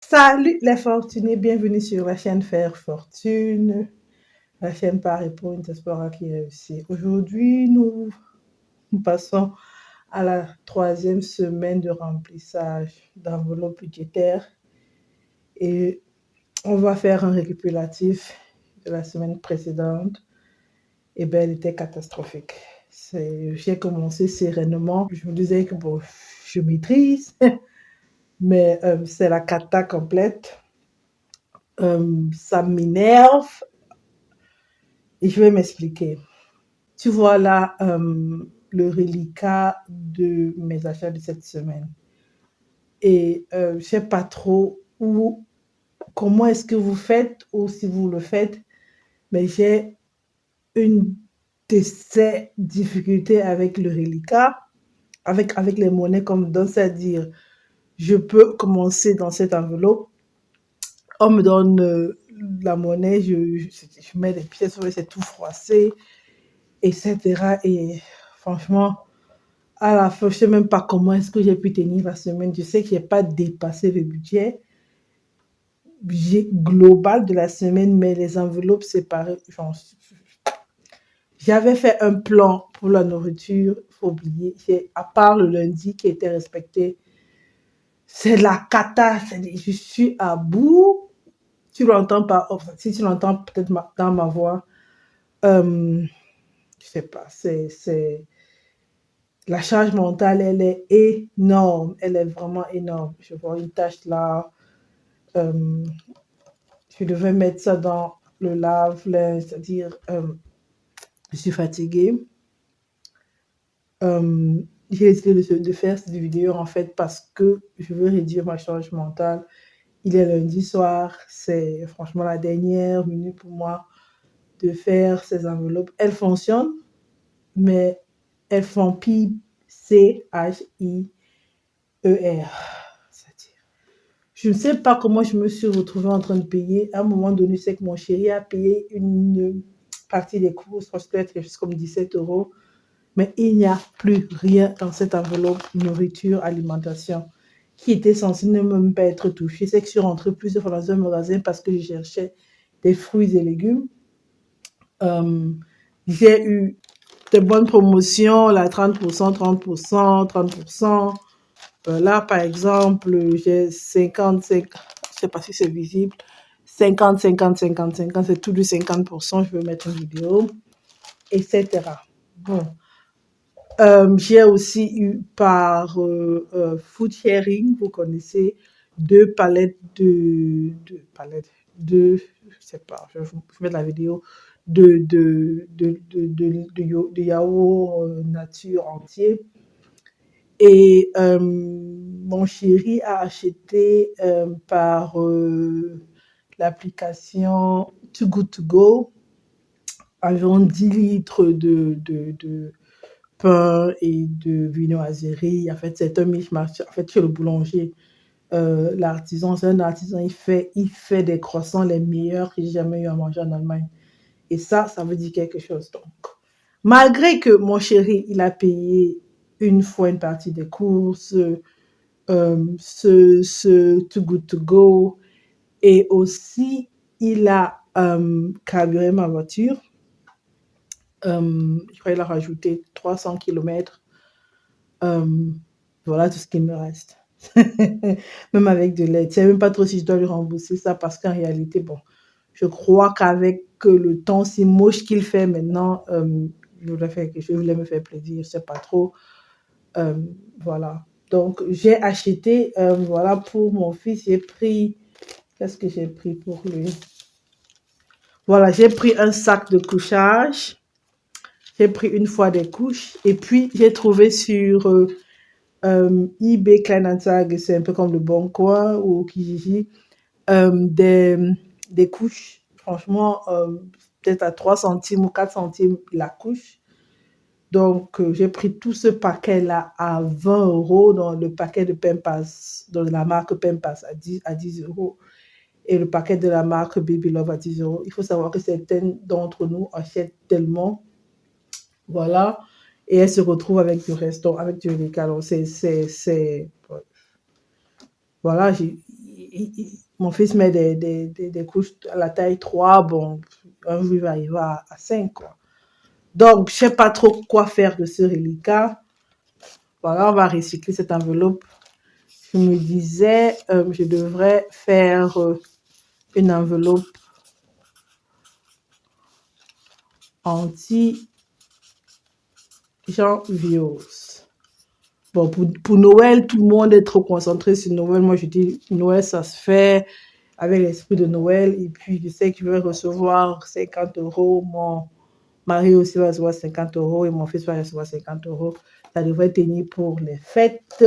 Salut les fortunés, bienvenue sur la chaîne Faire Fortune, la chaîne Paris pour une diaspora qui réussit. Aujourd'hui, nous passons à la troisième semaine de remplissage d'enveloppe budgétaire et on va faire un récapitulatif de la semaine précédente. Et bien, elle était catastrophique. J'ai commencé sereinement, je me disais que bon, je maîtrise, mais c'est la cata complète. Ça m'énerve et je vais m'expliquer. Tu vois là le reliquat de mes achats de cette semaine. Et je ne sais pas trop comment est-ce que vous faites ou si vous le faites, mais j'ai une de ces difficultés avec le reliquat, avec les monnaies comme dans, c'est-à-dire je peux commencer dans cette enveloppe, on me donne la monnaie, je mets des pièces, c'est tout froissé, etc. Et franchement, à la fin, je ne sais même pas comment est-ce que j'ai pu tenir la semaine. Je sais que je n'ai pas dépassé le budget global de la semaine, mais les enveloppes séparées, j'avais fait un plan pour la nourriture, il faut oublier, à part le lundi qui était respecté, c'est la cata, je suis à bout. Tu l'entends pas, si tu l'entends peut-être dans ma voix, je sais pas, c'est la charge mentale, elle est énorme, elle est vraiment énorme. Je vois une tâche là, je devais mettre ça dans le lave-linge, c'est-à-dire, je suis fatiguée. J'ai décidé de faire cette vidéo en fait parce que je veux réduire ma charge mentale. Il est lundi soir, c'est franchement la dernière minute pour moi de faire ces enveloppes. Elles fonctionnent, mais elles font P-C-H-I-E-R. Je ne sais pas comment je me suis retrouvée en train de payer. À un moment donné, c'est que mon chéri a payé une partie des courses, je peut-être quelque chose comme 17 euros. Mais il n'y a plus rien dans cette enveloppe nourriture, alimentation, qui était censée ne même pas être touchée. C'est que je suis rentrée plusieurs fois dans un magasin parce que je cherchais des fruits et légumes. J'ai eu de bonnes promotions, là, 30%, 30%, 30%. Là, par exemple, j'ai 55, je ne sais pas si c'est visible, 50, 50, 50, 50, c'est tout du 50%, je vais mettre une vidéo, etc. Bon. J'ai aussi eu par food sharing, vous connaissez, deux palettes de je sais pas, je vais vous mettre la vidéo, de yaourt nature entier. Et mon chéri a acheté par l'application Too Good To Go environ 10 litres de pain et de viennoiserie. En fait, c'est un mishmash. En fait, chez le boulanger, l'artisan, c'est un artisan, il fait des croissants les meilleurs que j'ai jamais eu à manger en Allemagne. Et ça veut dire quelque chose. Donc, malgré que mon chéri, il a payé une fois une partie des courses, ce Too Good To Go, et aussi, il a carburé ma voiture. Je crois qu'il a rajouté 300 km. Voilà tout ce qu'il me reste. Même avec de l'aide. Je ne sais même pas trop si je dois lui rembourser ça parce qu'en réalité, bon, je crois qu'avec le temps si moche qu'il fait maintenant, je voulais faire quelque chose, je voulais me faire plaisir, je ne sais pas trop. Voilà. Donc, j'ai acheté, voilà, pour mon fils, j'ai pris, qu'est-ce que j'ai pris pour lui? Voilà, j'ai pris un sac de couchage. J'ai pris une fois des couches et puis j'ai trouvé sur eBay Kleinanzeigen, c'est un peu comme le Bon Coin ou Kijiji, des couches, franchement, peut-être à 3 centimes ou 4 centimes la couche. Donc, j'ai pris tout ce paquet-là à 20 euros dans le paquet de Pempas, dans la marque Pempas à 10 euros et le paquet de la marque Baby Love à 10 euros. Il faut savoir que certaines d'entre nous achètent tellement, voilà, et elles se retrouvent avec du restant, avec du reliquat. Alors, voilà, mon fils met des couches à la taille 3, bon, un jour il va arriver à 5, quoi. Donc, je ne sais pas trop quoi faire de ce reliquat. Voilà, on va recycler cette enveloppe. Je me disais, je devrais faire une enveloppe anti-Jean Vios. Bon, pour Noël, tout le monde est trop concentré sur Noël. Moi, je dis, Noël, ça se fait avec l'esprit de Noël. Et puis, je sais que je vais recevoir 50 euros. Mon mari aussi va recevoir 50 euros et mon fils va recevoir 50 euros. Ça devrait tenir pour les fêtes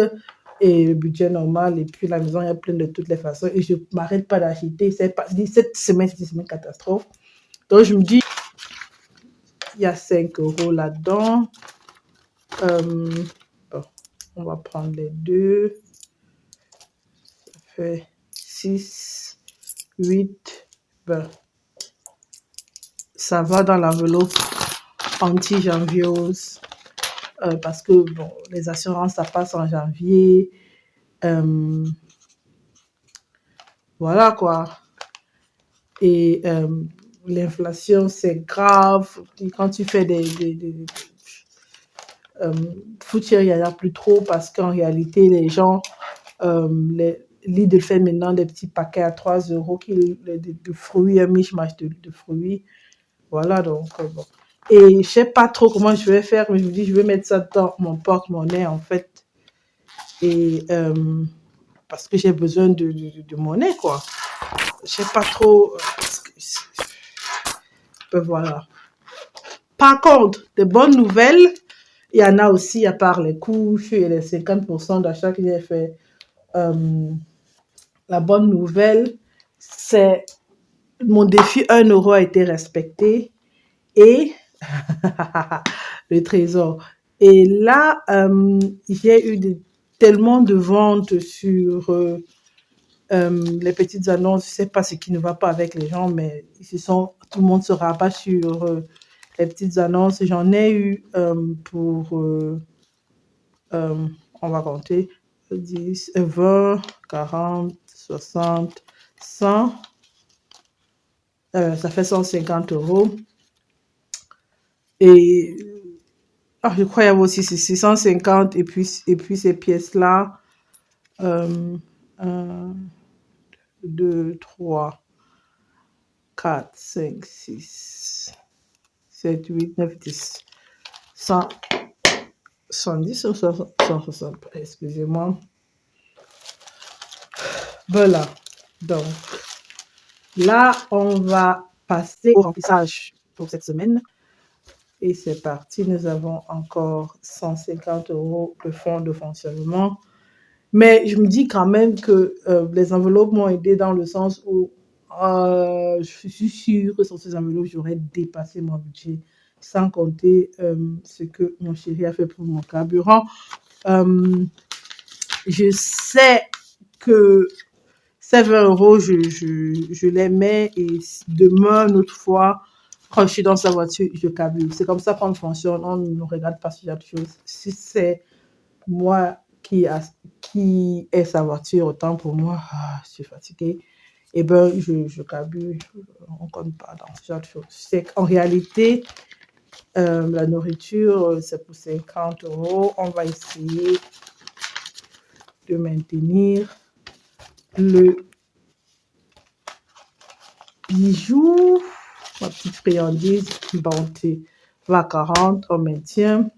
et le budget normal. Et puis, la maison est pleine de toutes les façons. Et je ne m'arrête pas d'acheter. Cette semaine, c'est une semaine catastrophe. Donc, je me dis, il y a 5 euros là-dedans. Bon, on va prendre les deux. Ça fait 6, 8, ben, ça va dans l'enveloppe anti-janviose. Parce que, bon, les assurances, ça passe en janvier. Voilà, quoi. Et l'inflation, c'est grave. Et quand tu fais foutières, il n'y en a plus trop parce qu'en réalité, les gens, Lidl fait maintenant des petits paquets à 3 euros de fruits, un mishmash de fruits. Voilà, donc, bon. Et je ne sais pas trop comment je vais faire, mais je me dis, je vais mettre ça dans mon porte-monnaie, en fait. Et parce que j'ai besoin de monnaie, quoi. Je ne sais pas trop. Voilà. Par contre, des bonnes nouvelles, il y en a aussi, à part les couches et les 50% d'achat que j'ai fait. La bonne nouvelle, c'est mon défi 1 euro a été respecté et le trésor. Et là, j'ai eu tellement de ventes sur les petites annonces. Je ne sais pas ce qui ne va pas avec les gens, mais tout le monde se rabat sur les petites annonces. J'en ai eu pour, on va compter, 10, 20, 40, 60, 100. Ça fait 150 euros. Et je crois qu'il y avait aussi 650 et puis ces pièces-là. 1, 2, 3, 4, 5, 6, 7, 8, 9, 10. 100, 110 ou 160, excusez-moi. Voilà. Donc, là, on va passer au remplissage pour cette semaine. Et c'est parti, nous avons encore 150 euros de fonds de fonctionnement. Mais je me dis quand même que les enveloppes m'ont aidé dans le sens où je suis sûre que sur ces enveloppes, j'aurais dépassé mon budget, sans compter ce que mon chéri a fait pour mon carburant. Je sais que ces 20 euros, je les mets et demain, une autre fois, quand je suis dans sa voiture, je carbure. C'est comme ça qu'on fonctionne. On ne regarde pas ce genre de choses. Si c'est moi qui est sa voiture, autant pour moi, je suis fatiguée. Et ben, je carbure. On ne compte pas dans ce genre de choses. C'est qu'en réalité, la nourriture, c'est pour 50 euros. On va essayer de maintenir le bijou, ma petite friandise, bonté, va 40, on maintient.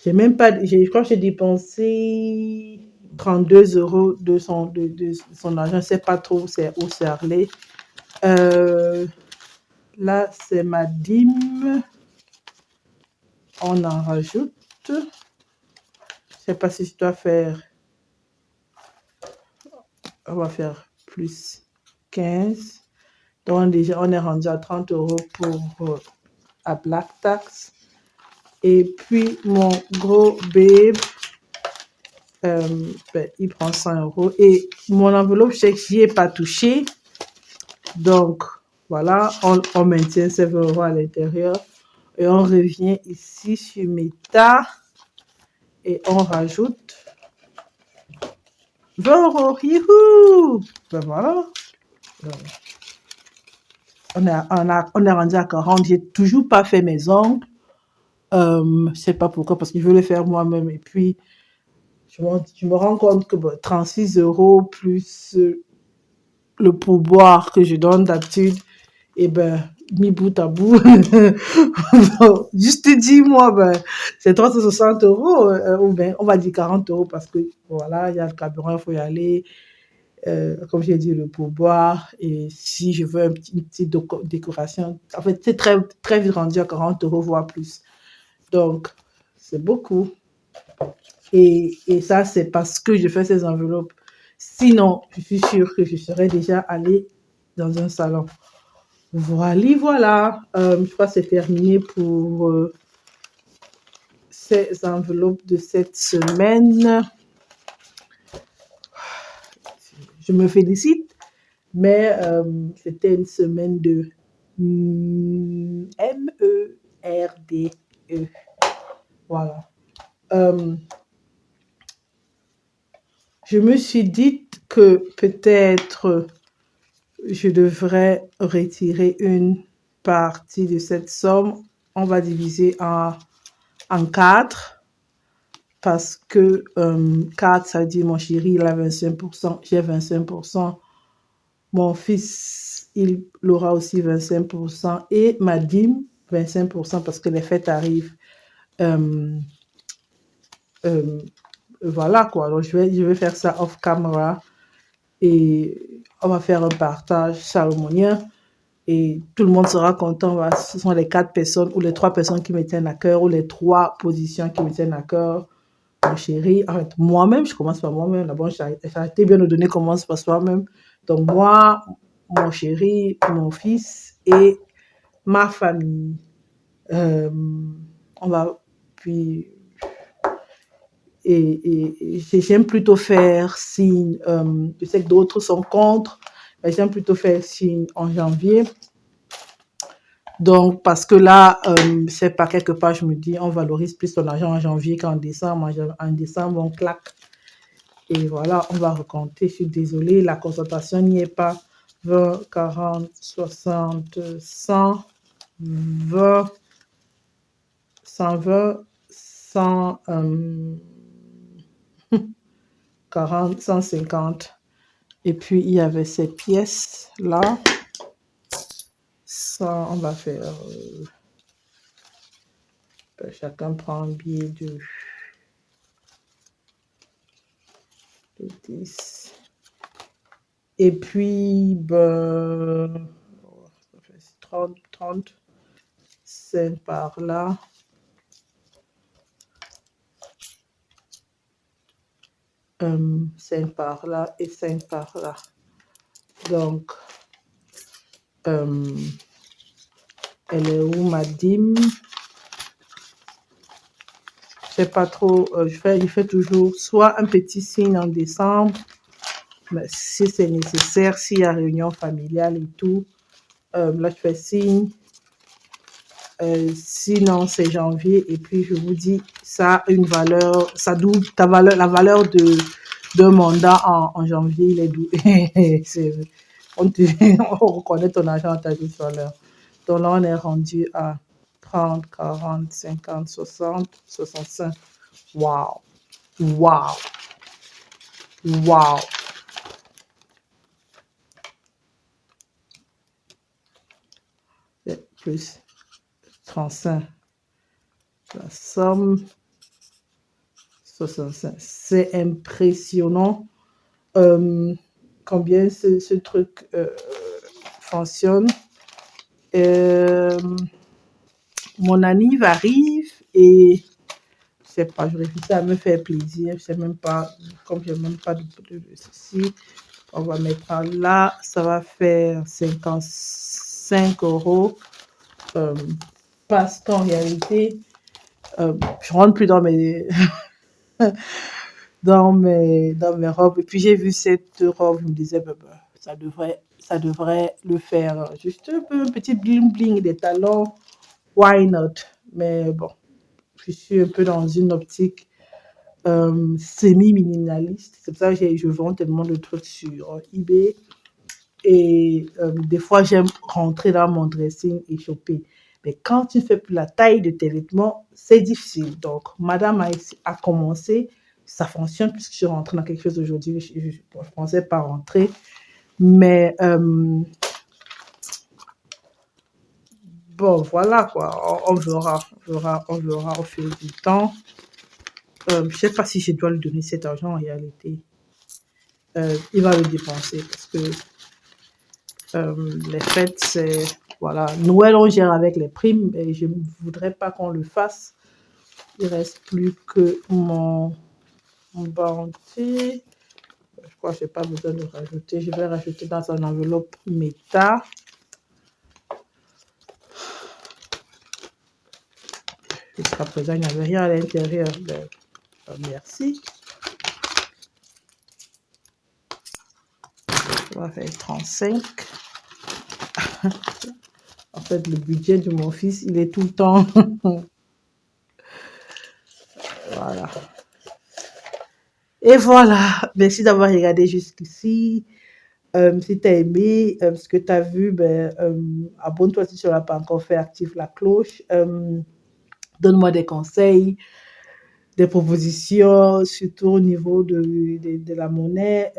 Je crois que j'ai dépensé 32 euros de son argent. Je ne sais pas trop où c'est allé. Là, c'est ma dîme. On en rajoute. Je ne sais pas si je dois faire. On va faire plus 15. Donc, déjà, on est rendu à 30 euros pour à Black Tax. Et puis, mon gros babe, il prend 100 euros. Et mon enveloppe, je sais que j'y ai pas touché. Donc, voilà, on maintient ces 20 euros à l'intérieur. Et on revient ici sur Meta. Et on rajoute 20 euros, youhou! Ben voilà. Euh, on est rendu à 40. J'ai toujours pas fait mes ongles. Je sais pas pourquoi, parce que je veux les faire moi-même. Et puis, je me rends compte que bon, 36 euros plus le pourboire que je donne d'habitude, et ben, mis bout à bout, juste dis-moi, ben, c'est 360 euros, ou bien on va dire 40 euros parce que voilà, il y a le carburant, il faut y aller, comme j'ai dit, le pourboire, et si je veux une petite décoration, en fait, c'est très, très vite rendu à 40 euros, voire plus. Donc, c'est beaucoup. Et ça, c'est parce que je fais ces enveloppes. Sinon, je suis sûre que je serais déjà allée dans un salon. Voilà, voilà. Je crois que c'est terminé pour ces enveloppes de cette semaine. Je me félicite, mais c'était une semaine de MERDE. Voilà. Je me suis dit que peut-être je devrais retirer une partie de cette somme. On va diviser en 4 parce que 4, ça veut dire mon chéri, il a 25%, j'ai 25%. Mon fils, il aura aussi 25% et ma dîme, 25% parce que les fêtes arrivent. Euh, euh, voilà quoi. Donc je vais faire ça off camera et on va faire un partage cérémonieux. Et tout le monde sera content. Voilà, ce sont les 4 personnes ou les 3 personnes qui me tiennent à cœur ou les 3 positions qui me tiennent à cœur. Mon chéri, en fait, moi-même, je commence par moi-même. La bonne charité bien nous donner commence par soi-même. Donc moi, mon chéri, mon fils et ma famille. Euh, on va puis et j'aime plutôt faire signe. Je sais que d'autres sont contre, mais j'aime plutôt faire signe en janvier. Donc, parce que là, c'est pas quelque part, je me dis, on valorise plus son argent en janvier qu'en décembre. En décembre, on claque. Et voilà, on va recompter. Je suis désolée, la concentration n'y est pas. 20, 40, 60, 100, 20, 120, 100, 40, 150. Et puis, il y avait ces pièces-là. Ça, on va faire... chacun prend un billet de 10. Et puis, ben, ça fait 30, 5 par là. Euh, 5 par là et 5 par là. Donc, elle est où ma dîme? Je sais pas trop, je fais toujours soit un petit signe en décembre, mais si c'est nécessaire, s'il y a réunion familiale et tout, là je fais signe. Sinon, c'est janvier et puis je vous dis, ça a une valeur, ça double la valeur d'un mandat en janvier, il est double. on, on reconnaît ton argent en ta juste valeur. Donc là, on est rendu à 30, 40, 50, 60, 65. Wow! Wow! Wow! Plus 35. La somme 65. C'est impressionnant combien ce truc fonctionne. Mon anniv arrive et je sais pas, je réfléchis à me faire plaisir. Je sais même pas, comme je n'ai même pas de ceci, on va mettre là, ça va faire 55 euros. Parce qu'en réalité, je rentre plus dans mes dans mes robes. Et puis j'ai vu cette robe, je me disais, ça devrait le faire. Juste un peu, un petit bling bling, des talons, why not? Mais bon, je suis un peu dans une optique semi-minimaliste. C'est pour ça que je vends tellement de trucs sur eBay. Et des fois, j'aime rentrer dans mon dressing et choper. Mais quand tu ne fais plus la taille de tes vêtements, c'est difficile. Donc, madame a commencé, ça fonctionne puisque je suis rentrée dans quelque chose aujourd'hui. Je pensais pas rentrer. Mais bon, voilà quoi. On verra au fil du temps. Je ne sais pas si je dois lui donner cet argent en réalité. Il va le dépenser parce que les fêtes, c'est... Voilà, Noël, on gère avec les primes et je ne voudrais pas qu'on le fasse. Il reste plus que mon banquier. Je crois que je n'ai pas besoin de rajouter. Je vais rajouter dans une enveloppe méta. Jusqu'à présent, il n'y avait rien à l'intérieur. Merci. On va faire 35. En fait, le budget de mon fils, il est tout le temps. Voilà. Et voilà. Merci d'avoir regardé jusqu'ici. Si tu as aimé ce que tu as vu, ben, abonne-toi si tu ne l'as pas encore fait, active la cloche. Donne-moi des conseils, des propositions, surtout au niveau de la monnaie.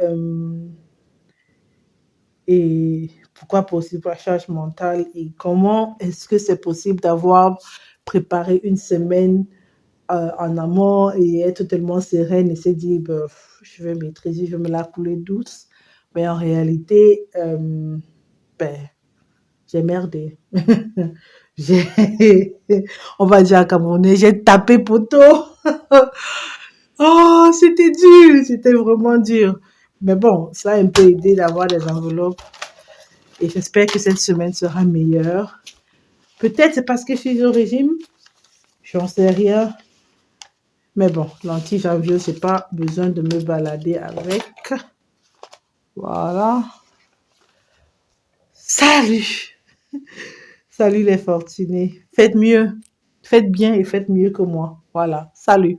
Et pourquoi possible la charge mentale et comment est-ce que c'est possible d'avoir préparé une semaine en amont et être tellement sereine et se dire ben, je vais maîtriser, je vais me la couler douce. Mais en réalité, ben, j'ai merdé. On va dire à Camerounais, j'ai tapé poteau. Oh, c'était dur, c'était vraiment dur. Mais bon, ça a un peu aidé d'avoir des enveloppes. Et j'espère que cette semaine sera meilleure. Peut-être c'est parce que je suis au régime. J'en sais rien. Mais bon, l'anti-janvier, j'ai pas besoin de me balader avec. Voilà. Salut! Salut les fortunés. Faites mieux. Faites bien et faites mieux que moi. Voilà. Salut.